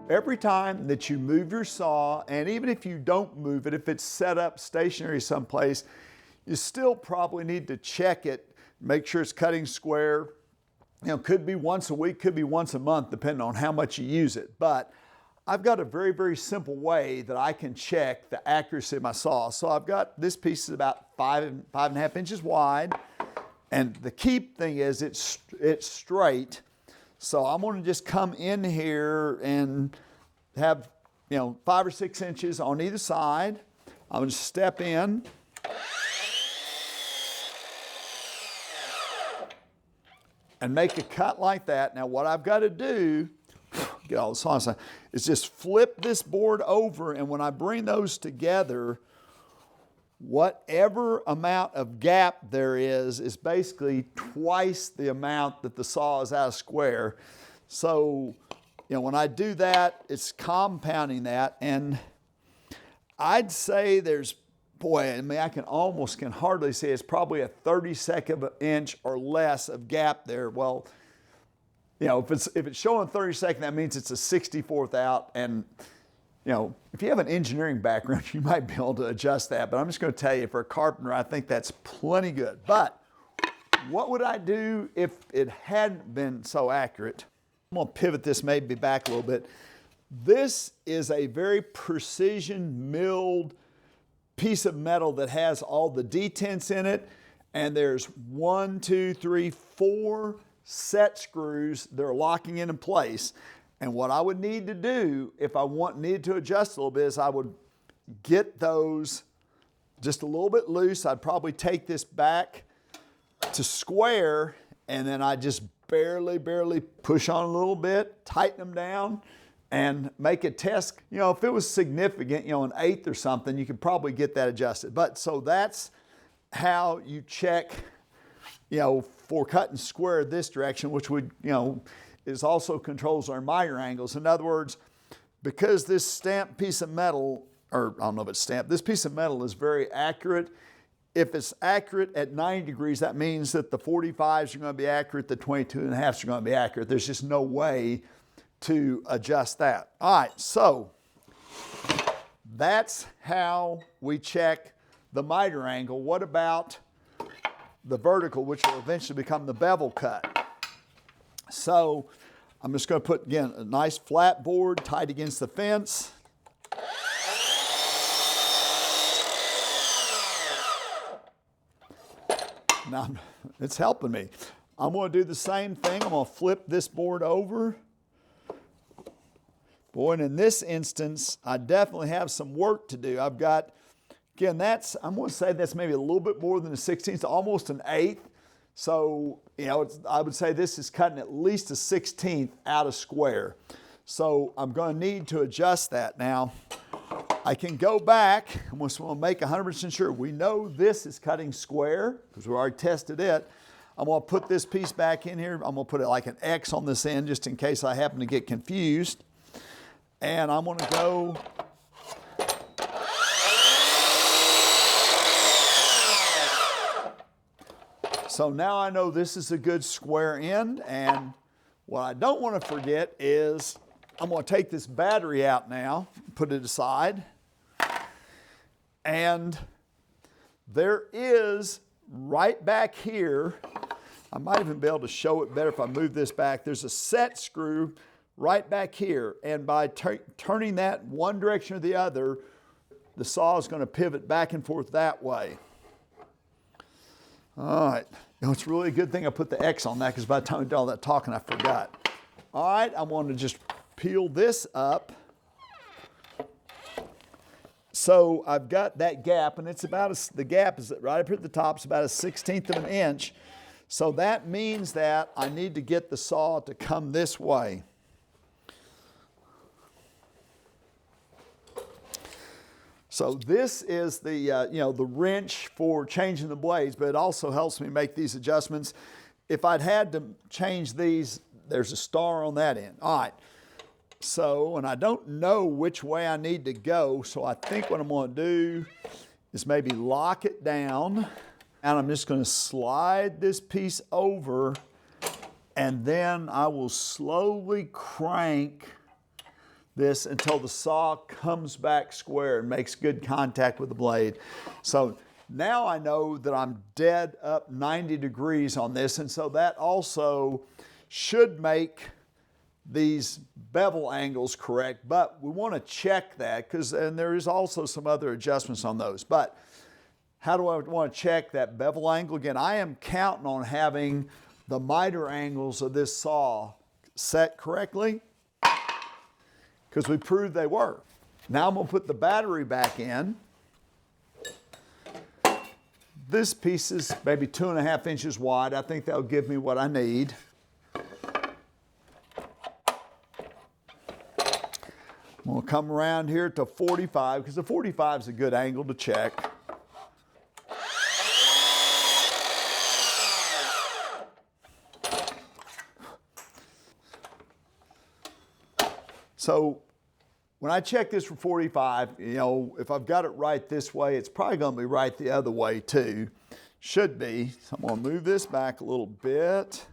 Every time that you move your saw, and even if you don't move it, if it's set up stationary someplace, you still probably need to check it, make sure it's cutting square. You know, could be once a week, could be once a month, depending on how much you use it. But I've got a very, very simple way that I can check the accuracy of my saw. So I've got this piece is about 5.5 inches wide. And the key thing is it's straight. So I'm going to just come in here and have, 5 or 6 inches on either side. I'm going to step in. And make a cut like that. Now what I've got to do, get all the saws on, is just flip this board over, and when I bring those together, whatever amount of gap there is basically twice the amount that the saw is out of square. So, when I do that, it's compounding that, and I'd say there's, I can hardly say it's probably a 32nd of an inch or less of gap there. Well, if it's showing 32nd, that means it's a 64th out, and if you have an engineering background, you might be able to adjust that, but I'm just going to tell you, for a carpenter, I think that's plenty good. But what would I do if it hadn't been so accurate? I'm going to pivot this maybe back a little bit. This is a very precision milled piece of metal that has all the detents in it, and there's 1, 2, 3, 4 set screws that are locking in place. And what I would need to do if I needed to adjust a little bit is I would get those just a little bit loose. I'd probably take this back to square, and then I just barely push on a little bit, tighten them down, and make a test. If it was significant, an eighth or something, you could probably get that adjusted. But so that's how you check, for cutting square this direction, which would, is also controls our miter angles. In other words, because this stamped piece of metal, or I don't know if it's stamped, this piece of metal is very accurate. If it's accurate at 90 degrees, that means that the 45s are going to be accurate, the 22.5s are going to be accurate. There's just no way to adjust that. All right, so that's how we check the miter angle. What about the vertical, which will eventually become the bevel cut? So I'm just going to put, again, a nice flat board tight against the fence. Now, it's helping me. I'm going to do the same thing. I'm going to flip this board over. Boy, and in this instance, I definitely have some work to do. I've got, again, I'm going to say that's maybe a little bit more than a 16th, almost an eighth. So, I would say this is cutting at least a 16th out of square. So I'm going to need to adjust that. Now, I can go back, and we'll make 100% sure. We know this is cutting square because we already tested it. I'm going to put this piece back in here. I'm going to put it like an X on this end just in case I happen to get confused. And I'm going to go so now I know this is a good square end, and what I don't want to forget is I'm going to take this battery out now, put it aside, and there is right back here, I might even be able to show it better if I move this back, there's a set screw right back here, and by turning that one direction or the other, the saw is going to pivot back and forth that way. All right, it's really a good thing I put the X on that because by the time I did all that talking, I forgot. All right, I want to just peel this up. So I've got that gap, and it's about, the gap is right up here at the top, it's about a 1/16 of an inch. So that means that I need to get the saw to come this way. So this is the, the wrench for changing the blades, but it also helps me make these adjustments. If I'd had to change these, there's a star on that end. All right, so, and I don't know which way I need to go, so I think what I'm going to do is maybe lock it down, and I'm just going to slide this piece over, and then I will slowly crank this until the saw comes back square and makes good contact with the blade. So now I know that I'm dead up 90 degrees on this, and so that also should make these bevel angles correct, but we want to check that and there is also some other adjustments on those. But how do I want to check that bevel angle? Again, I am counting on having the miter angles of this saw set correctly because we proved they were. Now I'm going to put the battery back in. This piece is maybe 2.5 inches wide. I think that'll give me what I need. We'll come around here to 45 because the 45 is a good angle to check. So when I check this for 45, if I've got it right this way, it's probably going to be right the other way too. Should be. So I'm going to move this back a little bit.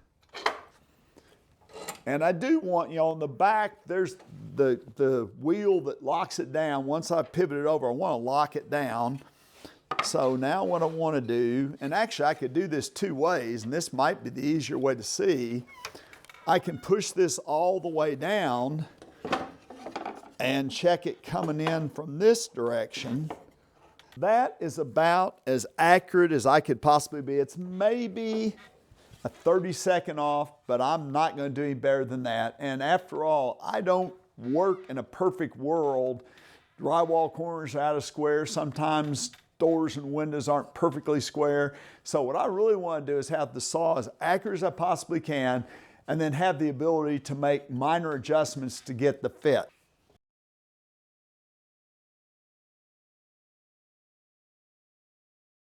And I do want, on the back, there's the wheel that locks it down. Once I pivot it over, I want to lock it down. So now what I want to do, and actually I could do this two ways, and this might be the easier way to see. I can push this all the way down and check it coming in from this direction. That is about as accurate as I could possibly be. It's maybe a 30-second off, but I'm not going to do any better than that. And after all, I don't work in a perfect world. Drywall corners are out of square. Sometimes doors and windows aren't perfectly square. So what I really want to do is have the saw as accurate as I possibly can, and then have the ability to make minor adjustments to get the fit.